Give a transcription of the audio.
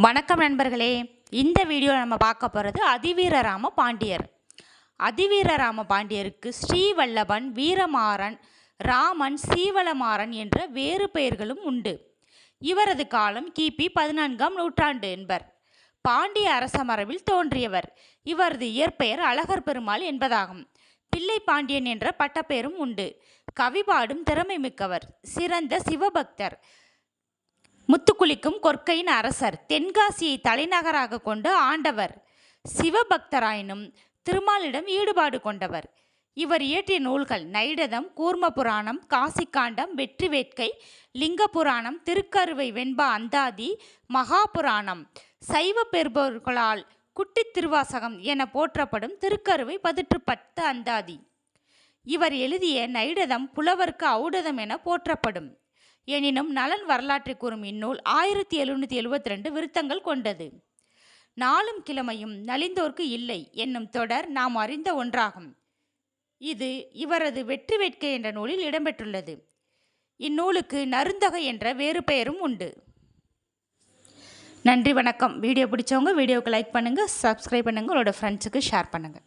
வணக்கம் நண்பர்களே. இந்த வீடியோவில் நம்ம பார்க்க போகிறது அதிவீரராம பாண்டியர். அதிவீரராம பாண்டியருக்கு ஸ்ரீவல்லபன், வீரமாறன், ராமன், சீவலமாறன் என்ற வேறு பெயர்களும் உண்டு. இவரது காலம் கிபி 14ஆம் நூற்றாண்டு என்பர். பாண்டிய அரச மரபில் தோன்றியவர். இவரது இயற்பெயர் அழகர் பெருமாள் என்பதாகும். பிள்ளை பாண்டியன் என்ற பட்டப்பெயரும் உண்டு. கவிபாடும் திறமை மிக்கவர். சிறந்த சிவபக்தர். முத்துக்குளிக்கும் கொற்கையின் அரசர். தென்காசியை தலைநகராக கொண்டு ஆண்டவர். சிவபக்தராயினும் திருமாலிடம் ஈடுபாடு கொண்டவர். இவர் இயற்றிய நூல்கள் நைடதம், கூர்ம புராணம், காசிக்காண்டம், வெற்றி வேட்கை, லிங்க புராணம், திருக்கருவை வெண்பா அந்தாதி, மகாபுராணம். சைவ பெறுபவர்களால் குட்டி திருவாசகம் என போற்றப்படும் திருக்கருவை 10 அந்தாதி. இவர் எழுதிய நைடதம் புலவர்க்கு ஔடதம் என போற்றப்படும். எனினும் நலன் வரலாற்றை கூறும் இந்நூல் 1772 விருத்தங்கள் கொண்டது. நாளும் கிழமையும் நலிந்தோர்க்கு இல்லை என்னும் தொடர் நாம் அறிந்த ஒன்றாகும். இது இவரது வெற்றி வேட்கை என்ற நூலில் இடம்பெற்றுள்ளது. இந்நூலுக்கு நருந்தகை என்ற வேறு பெயரும் உண்டு. நன்றி, வணக்கம். வீடியோ பிடிச்சவங்க வீடியோவுக்கு லைக் பண்ணுங்கள், சப்ஸ்கிரைப் பண்ணுங்கள், உங்களோட ஃப்ரெண்ட்ஸுக்கு ஷேர் பண்ணுங்கள்.